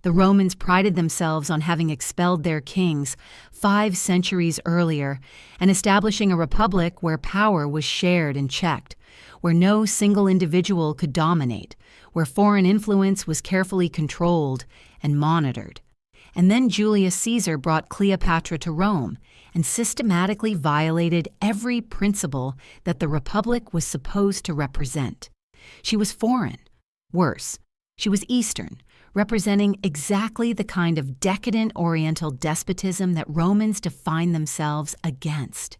The Romans prided themselves on having expelled their kings 5 centuries earlier and establishing a republic where power was shared and checked, where no single individual could dominate, where foreign influence was carefully controlled and monitored. And then Julius Caesar brought Cleopatra to Rome and systematically violated every principle that the republic was supposed to represent. She was foreign. Worse, she was Eastern, representing exactly the kind of decadent oriental despotism that Romans defined themselves against.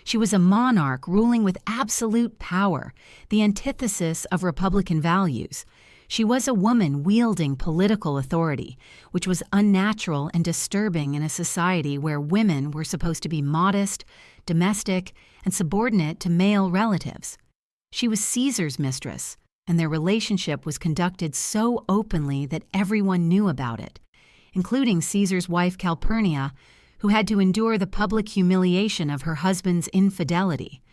She was a monarch ruling with absolute power, the antithesis of republican values. She was a woman wielding political authority, which was unnatural and disturbing in a society where women were supposed to be modest, domestic, and subordinate to male relatives. She was Caesar's mistress, and their relationship was conducted so openly that everyone knew about it, including Caesar's wife Calpurnia, who had to endure the public humiliation of her husband's infidelity.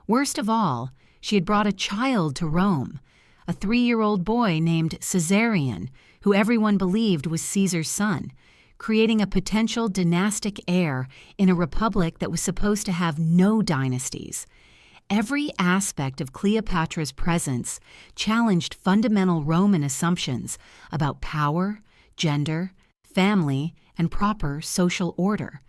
Worst of all, she had brought a child to Rome, a 3-year-old boy named Caesarion, who everyone believed was Caesar's son, creating a potential dynastic heir in a republic that was supposed to have no dynasties. Every aspect of Cleopatra's presence challenged fundamental Roman assumptions about power, gender, family, and proper social order.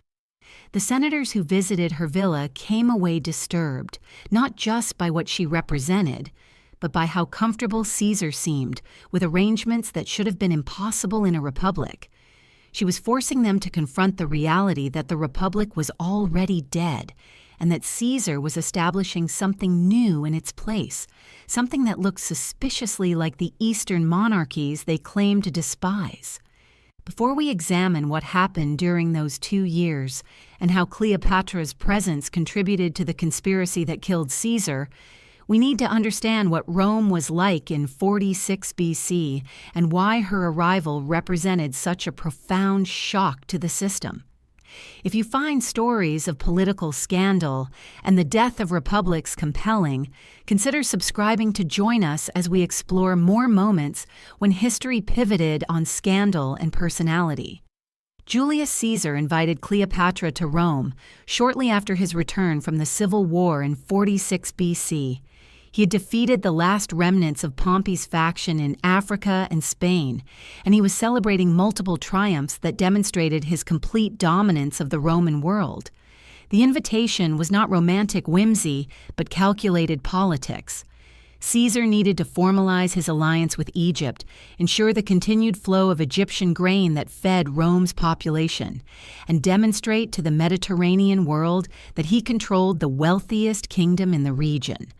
The senators who visited her villa came away disturbed, not just by what she represented, but by how comfortable Caesar seemed with arrangements that should have been impossible in a republic. She was forcing them to confront the reality that the republic was already dead, and that Caesar was establishing something new in its place, something that looked suspiciously like the Eastern monarchies they claimed to despise. Before we examine what happened during those 2 years and how Cleopatra's presence contributed to the conspiracy that killed Caesar, we need to understand what Rome was like in 46 BC and why her arrival represented such a profound shock to the system. If you find stories of political scandal and the death of republics compelling, consider subscribing to join us as we explore more moments when history pivoted on scandal and personality. Julius Caesar invited Cleopatra to Rome shortly after his return from the Civil War in 46 BC. He had defeated the last remnants of Pompey's faction in Africa and Spain, and he was celebrating multiple triumphs that demonstrated his complete dominance of the Roman world. The invitation was not romantic whimsy, but calculated politics. Caesar needed to formalize his alliance with Egypt, ensure the continued flow of Egyptian grain that fed Rome's population, and demonstrate to the Mediterranean world that he controlled the wealthiest kingdom in the region.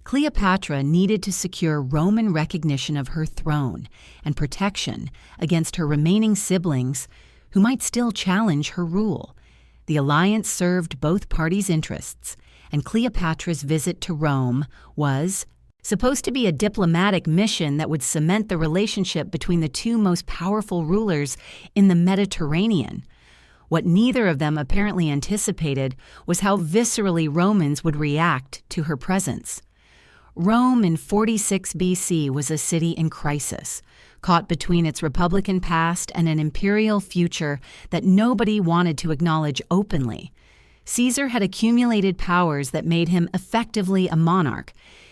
Cleopatra needed to secure Roman recognition of her throne and protection against her remaining siblings who might still challenge her rule. The alliance served both parties' interests, and Cleopatra's visit to Rome was supposed to be a diplomatic mission that would cement the relationship between the two most powerful rulers in the Mediterranean. What neither of them apparently anticipated was how viscerally Romans would react to her presence. Rome in 46 BC was a city in crisis, caught between its republican past and an imperial future that nobody wanted to acknowledge openly. Caesar had accumulated powers that made him effectively a monarch.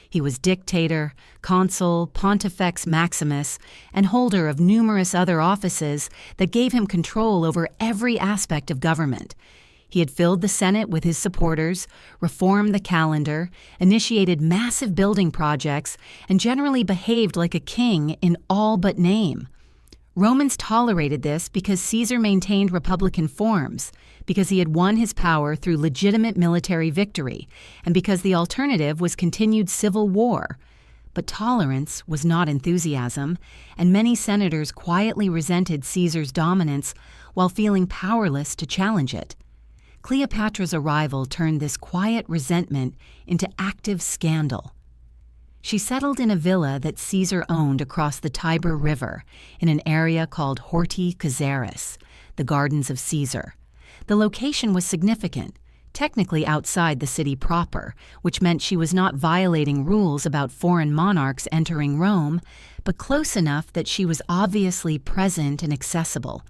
He was dictator, consul, pontifex maximus, and holder of numerous other offices that gave him control over every aspect of government. He had filled the Senate with his supporters, reformed the calendar, initiated massive building projects, and generally behaved like a king in all but name. Romans tolerated this because Caesar maintained republican forms, because he had won his power through legitimate military victory, and because the alternative was continued civil war. But tolerance was not enthusiasm, and many senators quietly resented Caesar's dominance while feeling powerless to challenge it. Cleopatra's arrival turned this quiet resentment into active scandal. She settled in a villa that Caesar owned across the Tiber River in an area called Horti Caesaris, the Gardens of Caesar. The location was significant, technically outside the city proper, which meant she was not violating rules about foreign monarchs entering Rome, but close enough that she was obviously present and accessible.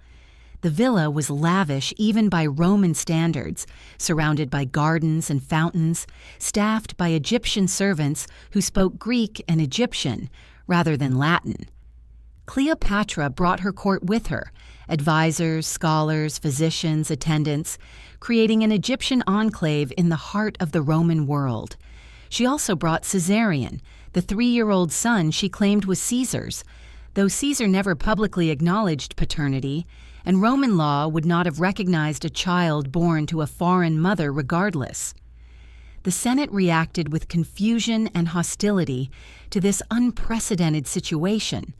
The villa was lavish even by Roman standards, surrounded by gardens and fountains, staffed by Egyptian servants who spoke Greek and Egyptian rather than Latin. Cleopatra brought her court with her, advisors, scholars, physicians, attendants, creating an Egyptian enclave in the heart of the Roman world. She also brought Caesarion, the 3-year-old son she claimed was Caesar's, though Caesar never publicly acknowledged paternity, and Roman law would not have recognized a child born to a foreign mother regardless. The Senate reacted with confusion and hostility to this unprecedented situation.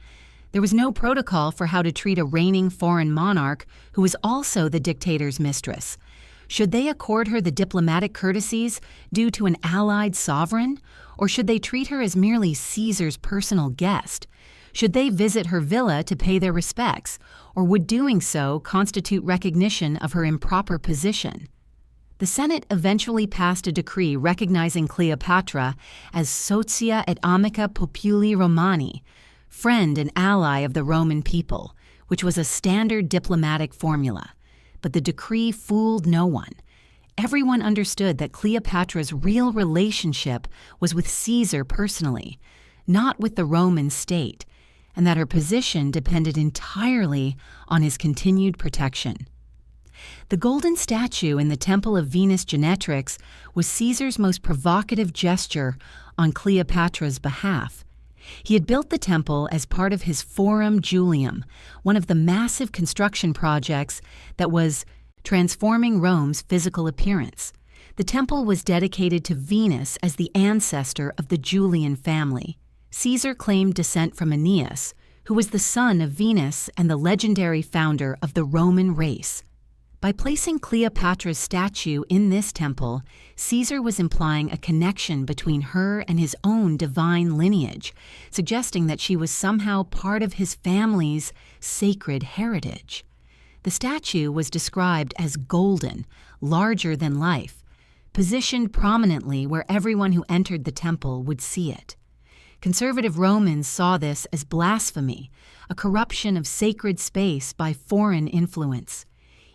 There was no protocol for how to treat a reigning foreign monarch who was also the dictator's mistress. Should they accord her the diplomatic courtesies due to an allied sovereign, or should they treat her as merely Caesar's personal guest? Should they visit her villa to pay their respects, or would doing so constitute recognition of her improper position? The Senate eventually passed a decree recognizing Cleopatra as socia et amica populi Romani, friend and ally of the Roman people, which was a standard diplomatic formula. But the decree fooled no one. Everyone understood that Cleopatra's real relationship was with Caesar personally, not with the Roman state, and that her position depended entirely on his continued protection. The golden statue in the Temple of Venus Genetrix was Caesar's most provocative gesture on Cleopatra's behalf. He had built the temple as part of his Forum Julium, one of the massive construction projects that was transforming Rome's physical appearance. The temple was dedicated to Venus as the ancestor of the Julian family. Caesar claimed descent from Aeneas, who was the son of Venus and the legendary founder of the Roman race. By placing Cleopatra's statue in this temple, Caesar was implying a connection between her and his own divine lineage, suggesting that she was somehow part of his family's sacred heritage. The statue was described as golden, larger than life, positioned prominently where everyone who entered the temple would see it. Conservative Romans saw this as blasphemy, a corruption of sacred space by foreign influence.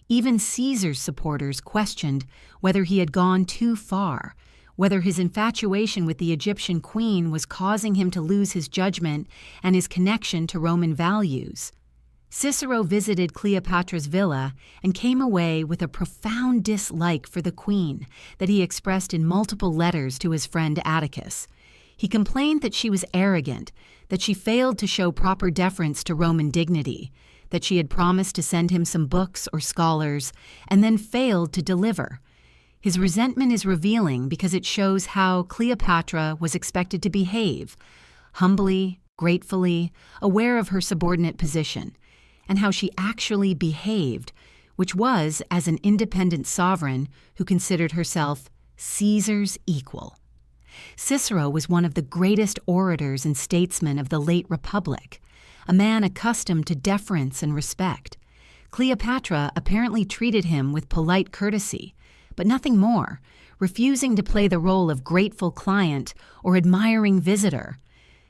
Even Caesar's supporters questioned whether he had gone too far, whether his infatuation with the Egyptian queen was causing him to lose his judgment and his connection to Roman values. Cicero visited Cleopatra's villa and came away with a profound dislike for the queen that he expressed in multiple letters to his friend Atticus. He complained that she was arrogant, that she failed to show proper deference to Roman dignity, that she had promised to send him some books or scholars, and then failed to deliver. His resentment is revealing because it shows how Cleopatra was expected to behave, humbly, gratefully, aware of her subordinate position, and how she actually behaved, which was as an independent sovereign who considered herself Caesar's equal. Cicero was one of the greatest orators and statesmen of the late Republic, a man accustomed to deference and respect. Cleopatra apparently treated him with polite courtesy, but nothing more, refusing to play the role of grateful client or admiring visitor.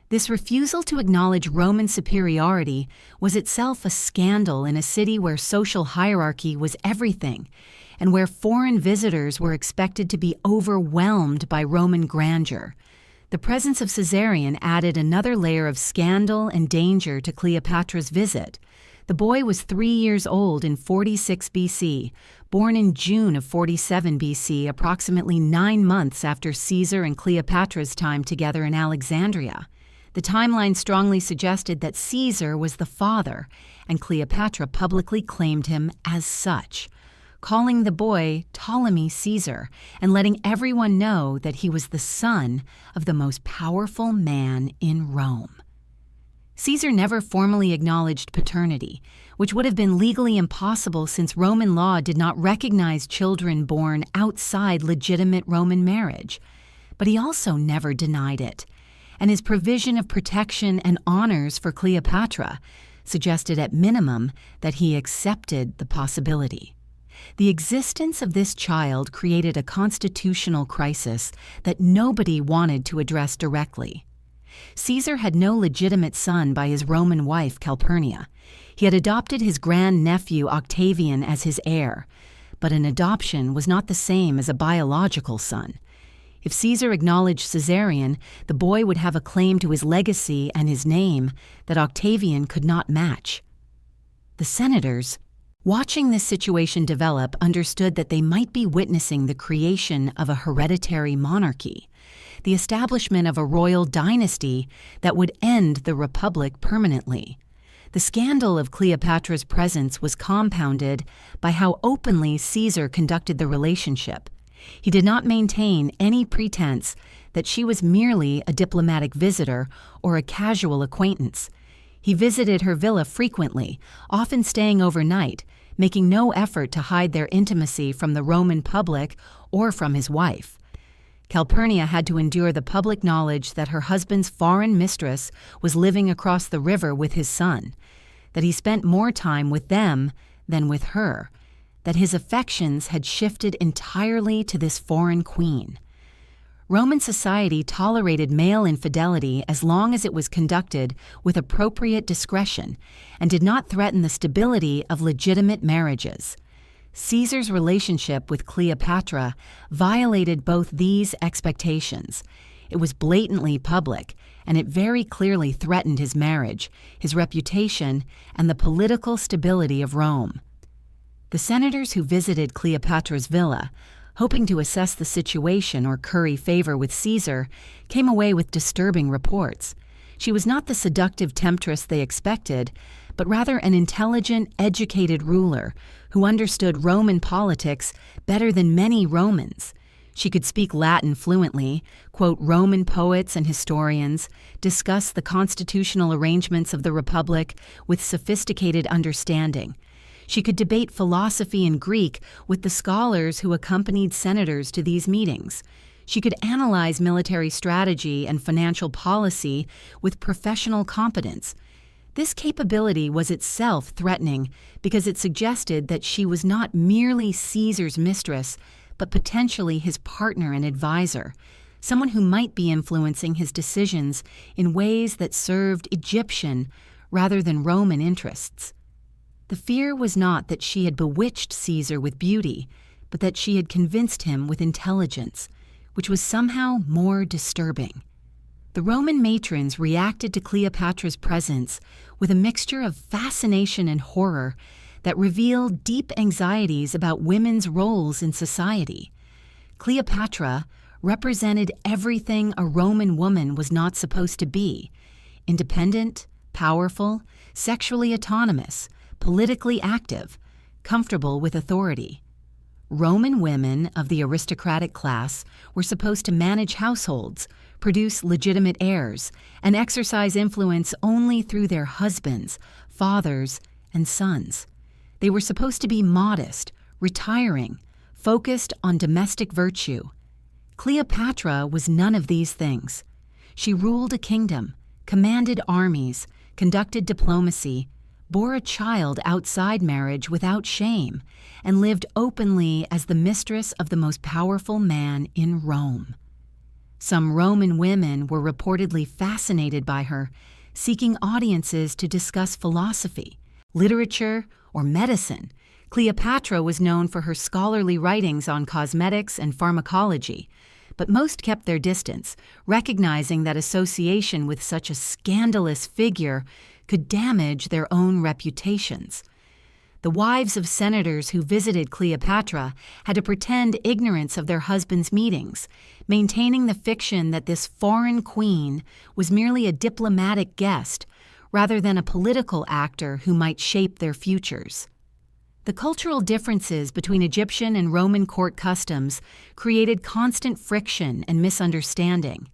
This refusal to acknowledge Roman superiority was itself a scandal in a city where social hierarchy was everything, and where foreign visitors were expected to be overwhelmed by Roman grandeur. The presence of Caesarion added another layer of scandal and danger to Cleopatra's visit. The boy was 3 years old in 46 BC, born in June of 47 BC, approximately 9 months after Caesar and Cleopatra's time together in Alexandria. The timeline strongly suggested that Caesar was the father, and Cleopatra publicly claimed him as such, calling the boy Ptolemy Caesar and letting everyone know that he was the son of the most powerful man in Rome. Caesar never formally acknowledged paternity, which would have been legally impossible since Roman law did not recognize children born outside legitimate Roman marriage. But he also never denied it, and his provision of protection and honors for Cleopatra suggested at minimum that he accepted the possibility. The existence of this child created a constitutional crisis that nobody wanted to address directly. Caesar had no legitimate son by his Roman wife Calpurnia. He had adopted his grandnephew Octavian as his heir, but an adoption was not the same as a biological son. If Caesar acknowledged Caesarion, the boy would have a claim to his legacy and his name that Octavian could not match. The senators, watching this situation develop, understood that they might be witnessing the creation of a hereditary monarchy, the establishment of a royal dynasty that would end the republic permanently. The scandal of Cleopatra's presence was compounded by how openly Caesar conducted the relationship. He did not maintain any pretense that she was merely a diplomatic visitor or a casual acquaintance. He visited her villa frequently, often staying overnight, making no effort to hide their intimacy from the Roman public or from his wife. Calpurnia had to endure the public knowledge that her husband's foreign mistress was living across the river with his son, that he spent more time with them than with her, that his affections had shifted entirely to this foreign queen. Roman society tolerated male infidelity as long as it was conducted with appropriate discretion and did not threaten the stability of legitimate marriages. Caesar's relationship with Cleopatra violated both these expectations. It was blatantly public, and it very clearly threatened his marriage, his reputation, and the political stability of Rome. The senators who visited Cleopatra's villa, hoping to assess the situation or curry favor with Caesar, came away with disturbing reports. She was not the seductive temptress they expected, but rather an intelligent, educated ruler who understood Roman politics better than many Romans. She could speak Latin fluently, quote Roman poets and historians, discuss the constitutional arrangements of the Republic with sophisticated understanding. She could debate philosophy and Greek with the scholars who accompanied senators to these meetings. She could analyze military strategy and financial policy with professional competence. This capability was itself threatening because it suggested that she was not merely Caesar's mistress, but potentially his partner and advisor, someone who might be influencing his decisions in ways that served Egyptian rather than Roman interests. The fear was not that she had bewitched Caesar with beauty, but that she had convinced him with intelligence, which was somehow more disturbing. The Roman matrons reacted to Cleopatra's presence with a mixture of fascination and horror that revealed deep anxieties about women's roles in society. Cleopatra represented everything a Roman woman was not supposed to be: independent, powerful, sexually autonomous, politically active, comfortable with authority. Roman women of the aristocratic class were supposed to manage households, produce legitimate heirs, and exercise influence only through their husbands, fathers, and sons. They were supposed to be modest, retiring, focused on domestic virtue. Cleopatra was none of these things. She ruled a kingdom, commanded armies, conducted diplomacy, bore a child outside marriage without shame, and lived openly as the mistress of the most powerful man in Rome. Some Roman women were reportedly fascinated by her, seeking audiences to discuss philosophy, literature, or medicine. Cleopatra was known for her scholarly writings on cosmetics and pharmacology, but most kept their distance, recognizing that association with such a scandalous figure could damage their own reputations. The wives of senators who visited Cleopatra had to pretend ignorance of their husbands' meetings, maintaining the fiction that this foreign queen was merely a diplomatic guest rather than a political actor who might shape their futures. The cultural differences between Egyptian and Roman court customs created constant friction and misunderstanding.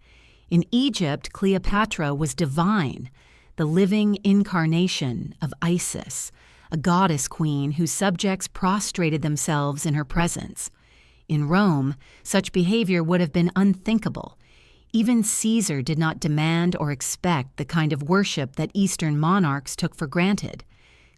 In Egypt, Cleopatra was divine, the living incarnation of Isis, a goddess queen whose subjects prostrated themselves in her presence. In Rome, such behavior would have been unthinkable. Even Caesar did not demand or expect the kind of worship that Eastern monarchs took for granted.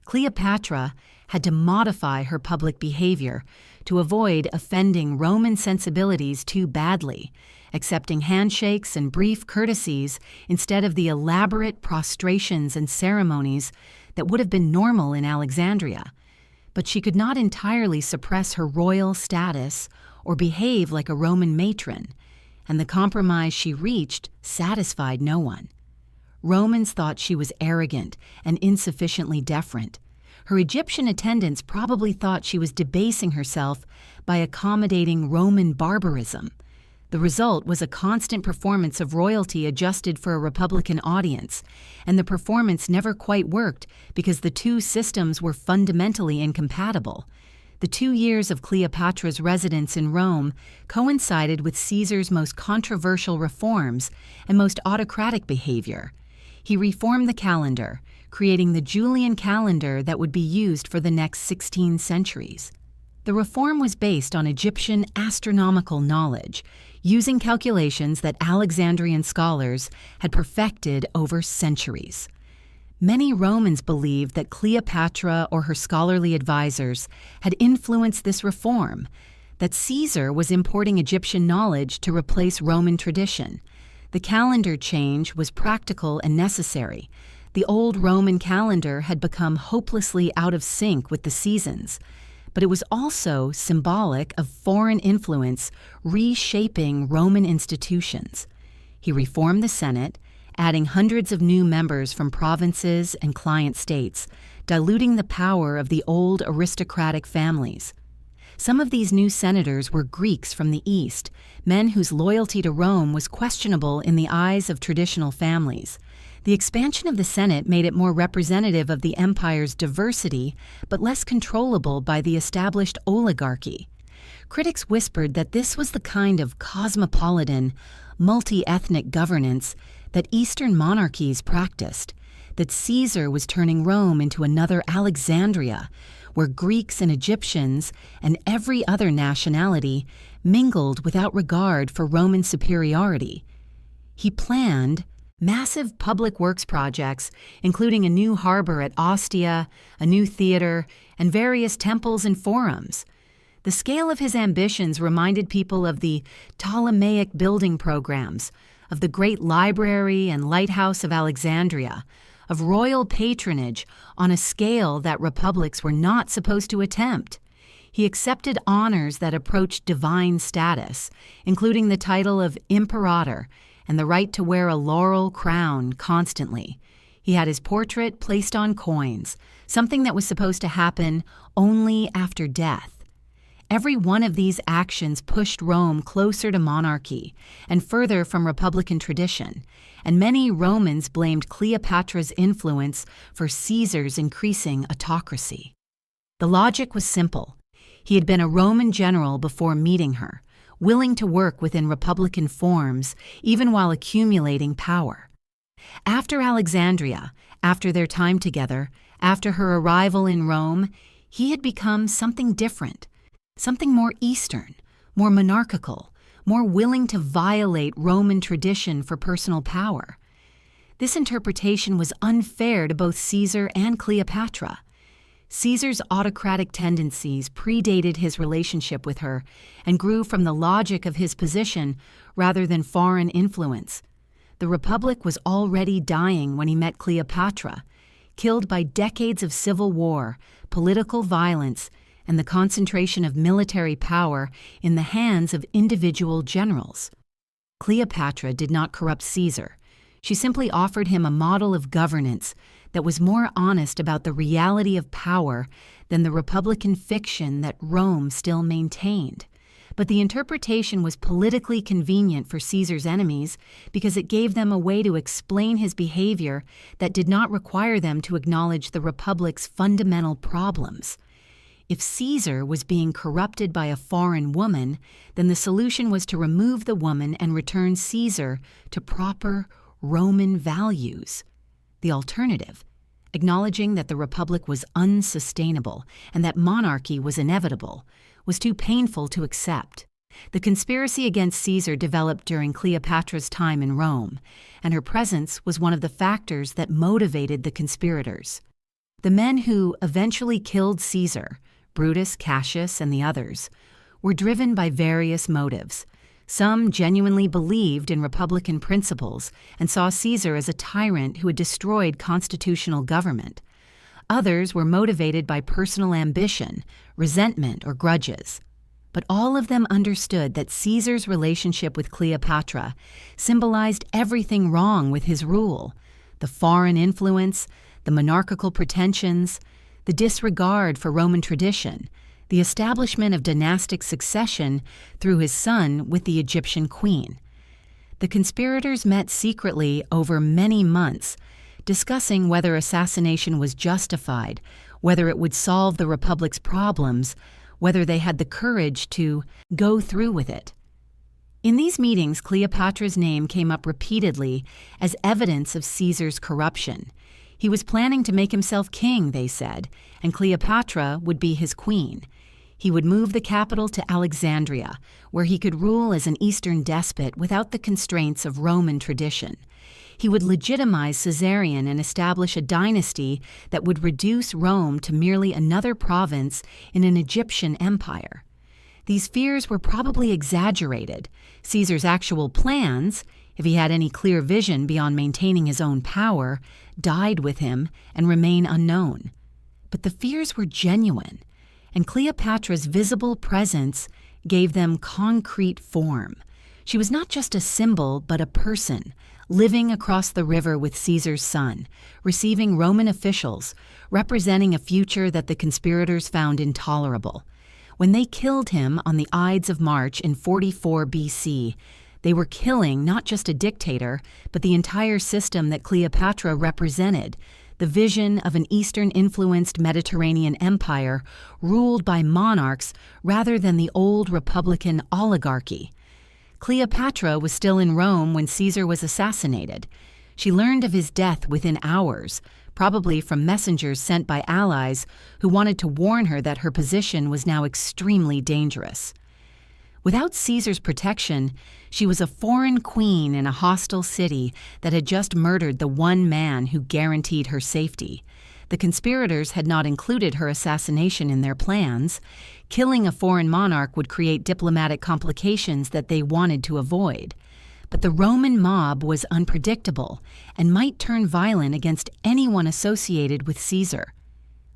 Cleopatra had to modify her public behavior to avoid offending Roman sensibilities too badly, accepting handshakes and brief courtesies instead of the elaborate prostrations and ceremonies that would have been normal in Alexandria. But she could not entirely suppress her royal status or behave like a Roman matron, and the compromise she reached satisfied no one. Romans thought she was arrogant and insufficiently deferent. Her Egyptian attendants probably thought she was debasing herself by accommodating Roman barbarism. The result was a constant performance of royalty adjusted for a Republican audience, and the performance never quite worked because the two systems were fundamentally incompatible. The 2 years of Cleopatra's residence in Rome coincided with Caesar's most controversial reforms and most autocratic behavior. He reformed the calendar, creating the Julian calendar that would be used for the next 16 centuries. The reform was based on Egyptian astronomical knowledge, using calculations that Alexandrian scholars had perfected over centuries. Many Romans believed that Cleopatra or her scholarly advisors had influenced this reform, that Caesar was importing Egyptian knowledge to replace Roman tradition. The calendar change was practical and necessary. The old Roman calendar had become hopelessly out of sync with the seasons, but it was also symbolic of foreign influence reshaping Roman institutions. He reformed the Senate, adding hundreds of new members from provinces and client states, diluting the power of the old aristocratic families. Some of these new senators were Greeks from the East, men whose loyalty to Rome was questionable in the eyes of traditional families. The expansion of the Senate made it more representative of the empire's diversity, but less controllable by the established oligarchy. Critics whispered that this was the kind of cosmopolitan, multi-ethnic governance that Eastern monarchies practiced, that Caesar was turning Rome into another Alexandria, where Greeks and Egyptians and every other nationality mingled without regard for Roman superiority. He planned massive public works projects, including a new harbor at Ostia, a new theater, and various temples and forums. The scale of his ambitions reminded people of the Ptolemaic building programs, of the great library and lighthouse of Alexandria, of royal patronage on a scale that republics were not supposed to attempt. He accepted honors that approached divine status, including the title of imperator and the right to wear a laurel crown constantly. He had his portrait placed on coins, something that was supposed to happen only after death. Every one of these actions pushed Rome closer to monarchy and further from republican tradition, and many Romans blamed Cleopatra's influence for Caesar's increasing autocracy. The logic was simple. He had been a Roman general before meeting her, willing to work within republican forms even while accumulating power. After Alexandria, after their time together, after her arrival in Rome, he had become something different. Something more Eastern, more monarchical, more willing to violate Roman tradition for personal power. This interpretation was unfair to both Caesar and Cleopatra. Caesar's autocratic tendencies predated his relationship with her and grew from the logic of his position rather than foreign influence. The Republic was already dying when he met Cleopatra, killed by decades of civil war, political violence, and the concentration of military power in the hands of individual generals. Cleopatra did not corrupt Caesar. She simply offered him a model of governance that was more honest about the reality of power than the republican fiction that Rome still maintained. But the interpretation was politically convenient for Caesar's enemies because it gave them a way to explain his behavior that did not require them to acknowledge the republic's fundamental problems. If Caesar was being corrupted by a foreign woman, then the solution was to remove the woman and return Caesar to proper Roman values. The alternative, acknowledging that the republic was unsustainable and that monarchy was inevitable, was too painful to accept. The conspiracy against Caesar developed during Cleopatra's time in Rome, and her presence was one of the factors that motivated the conspirators. The men who eventually killed Caesar, Brutus, Cassius, and the others, were driven by various motives. Some genuinely believed in republican principles and saw Caesar as a tyrant who had destroyed constitutional government. Others were motivated by personal ambition, resentment, or grudges. But all of them understood that Caesar's relationship with Cleopatra symbolized everything wrong with his rule: the foreign influence, the monarchical pretensions, the disregard for Roman tradition, the establishment of dynastic succession through his son with the Egyptian queen. The conspirators met secretly over many months, discussing whether assassination was justified, whether it would solve the Republic's problems, whether they had the courage to go through with it. In these meetings, Cleopatra's name came up repeatedly as evidence of Caesar's corruption. He was planning to make himself king, they said, and Cleopatra would be his queen. He would move the capital to Alexandria, where he could rule as an Eastern despot without the constraints of Roman tradition. He would legitimize Caesarion and establish a dynasty that would reduce Rome to merely another province in an Egyptian empire. These fears were probably exaggerated. Caesar's actual plans, if he had any clear vision beyond maintaining his own power, died with him and remain unknown. But the fears were genuine, and Cleopatra's visible presence gave them concrete form. She was not just a symbol, but a person, living across the river with Caesar's son, receiving Roman officials, representing a future that the conspirators found intolerable. When they killed him on the Ides of March in 44 BC, they were killing not just a dictator, but the entire system that Cleopatra represented, the vision of an Eastern-influenced Mediterranean empire ruled by monarchs rather than the old republican oligarchy. Cleopatra was still in Rome when Caesar was assassinated. She learned of his death within hours, probably from messengers sent by allies who wanted to warn her that her position was now extremely dangerous. Without Caesar's protection, she was a foreign queen in a hostile city that had just murdered the one man who guaranteed her safety. The conspirators had not included her assassination in their plans. Killing a foreign monarch would create diplomatic complications that they wanted to avoid. But the Roman mob was unpredictable and might turn violent against anyone associated with Caesar.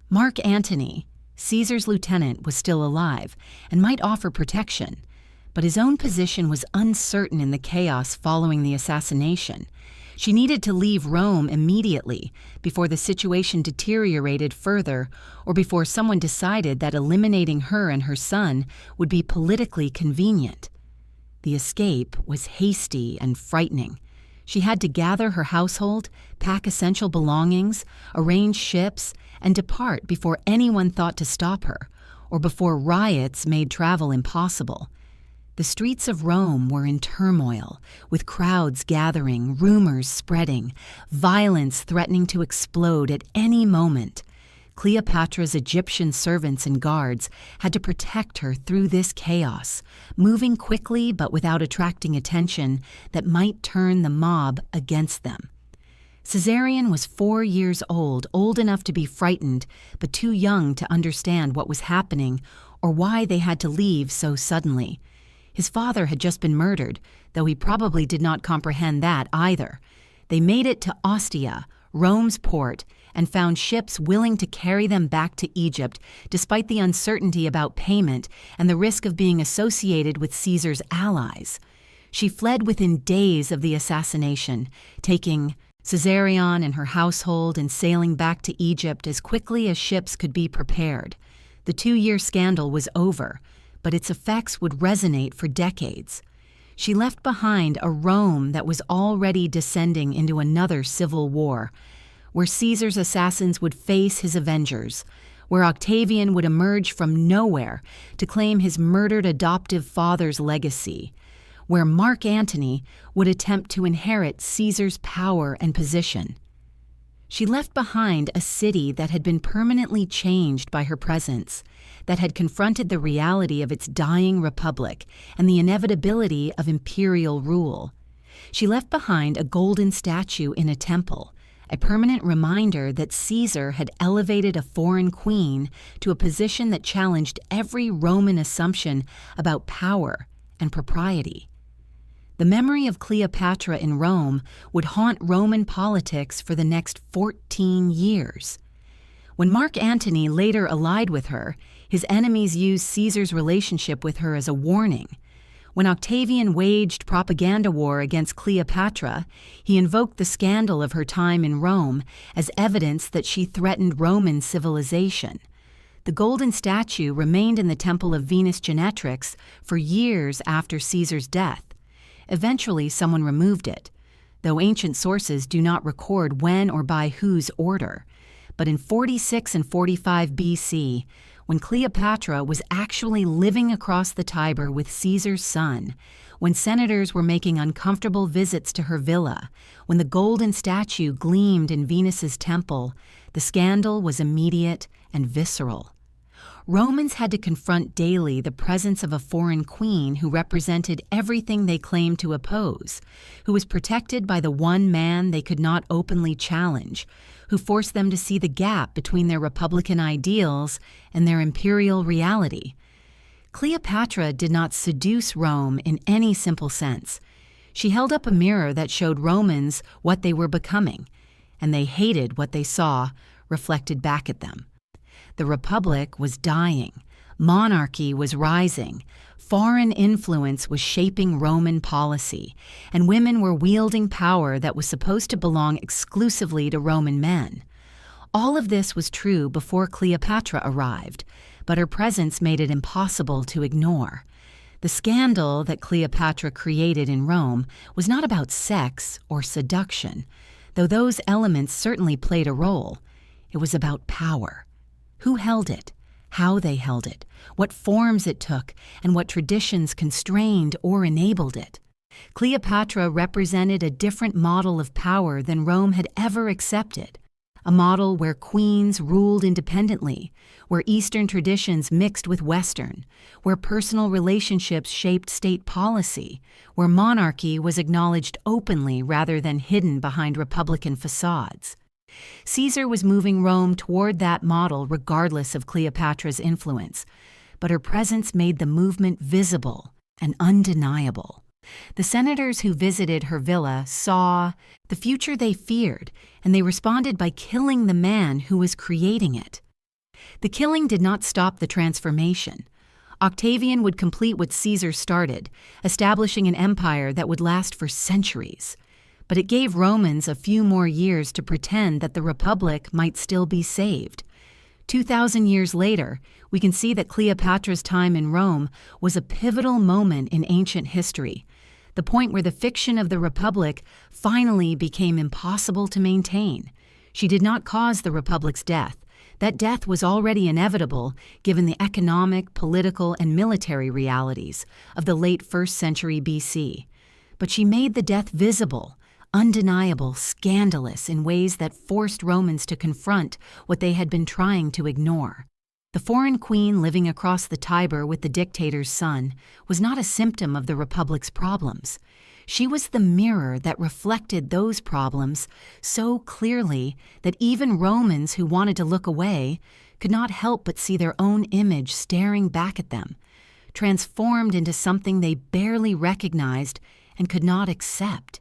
Mark Antony, Caesar's lieutenant, was still alive and might offer protection. But his own position was uncertain in the chaos following the assassination. She needed to leave Rome immediately before the situation deteriorated further or before someone decided that eliminating her and her son would be politically convenient. The escape was hasty and frightening. She had to gather her household, pack essential belongings, arrange ships, and depart before anyone thought to stop her, or before riots made travel impossible. The streets of Rome were in turmoil, with crowds gathering, rumors spreading, violence threatening to explode at any moment. Cleopatra's Egyptian servants and guards had to protect her through this chaos, moving quickly but without attracting attention that might turn the mob against them. Caesarion was 4 years old enough to be frightened, but too young to understand what was happening or why they had to leave so suddenly. His father had just been murdered, though he probably did not comprehend that either. They made it to Ostia, Rome's port, and found ships willing to carry them back to Egypt, despite the uncertainty about payment and the risk of being associated with Caesar's allies. She fled within days of the assassination, taking Caesarion and her household and sailing back to Egypt as quickly as ships could be prepared. The 2-year scandal was over, but its effects would resonate for decades. She left behind a Rome that was already descending into another civil war, where Caesar's assassins would face his avengers, where Octavian would emerge from nowhere to claim his murdered adoptive father's legacy, where Mark Antony would attempt to inherit Caesar's power and position. She left behind a city that had been permanently changed by her presence, that had confronted the reality of its dying republic and the inevitability of imperial rule. She left behind a golden statue in a temple, a permanent reminder that Caesar had elevated a foreign queen to a position that challenged every Roman assumption about power and propriety. The memory of Cleopatra in Rome would haunt Roman politics for the next 14 years. When Mark Antony later allied with her, his enemies used Caesar's relationship with her as a warning. When Octavian waged propaganda war against Cleopatra, he invoked the scandal of her time in Rome as evidence that she threatened Roman civilization. The golden statue remained in the Temple of Venus Genetrix for years after Caesar's death. Eventually, someone removed it, though ancient sources do not record when or by whose order. But in 46 and 45 BC, when Cleopatra was actually living across the Tiber with Caesar's son, when senators were making uncomfortable visits to her villa, when the golden statue gleamed in Venus's temple, the scandal was immediate and visceral. Romans had to confront daily the presence of a foreign queen who represented everything they claimed to oppose, who was protected by the one man they could not openly challenge, who forced them to see the gap between their republican ideals and their imperial reality. Cleopatra did not seduce Rome in any simple sense. She held up a mirror that showed Romans what they were becoming, and they hated what they saw reflected back at them. The Republic was dying, monarchy was rising, foreign influence was shaping Roman policy, and women were wielding power that was supposed to belong exclusively to Roman men. All of this was true before Cleopatra arrived, but her presence made it impossible to ignore. The scandal that Cleopatra created in Rome was not about sex or seduction, though those elements certainly played a role. It was about power. Who held it, how they held it, what forms it took, and what traditions constrained or enabled it. Cleopatra represented a different model of power than Rome had ever accepted, a model where queens ruled independently, where Eastern traditions mixed with Western, where personal relationships shaped state policy, where monarchy was acknowledged openly rather than hidden behind republican facades. Caesar was moving Rome toward that model regardless of Cleopatra's influence, but her presence made the movement visible and undeniable. The senators who visited her villa saw the future they feared, and they responded by killing the man who was creating it. The killing did not stop the transformation. Octavian would complete what Caesar started, establishing an empire that would last for centuries. But it gave Romans a few more years to pretend that the Republic might still be saved. 2,000 years later, we can see that Cleopatra's time in Rome was a pivotal moment in ancient history, the point where the fiction of the Republic finally became impossible to maintain. She did not cause the Republic's death. That death was already inevitable given the economic, political, and military realities of the late 1st century BC. But she made the death visible, undeniable, scandalous in ways that forced Romans to confront what they had been trying to ignore. The foreign queen living across the Tiber with the dictator's son was not a symptom of the Republic's problems. She was the mirror that reflected those problems so clearly that even Romans who wanted to look away could not help but see their own image staring back at them, transformed into something they barely recognized and could not accept.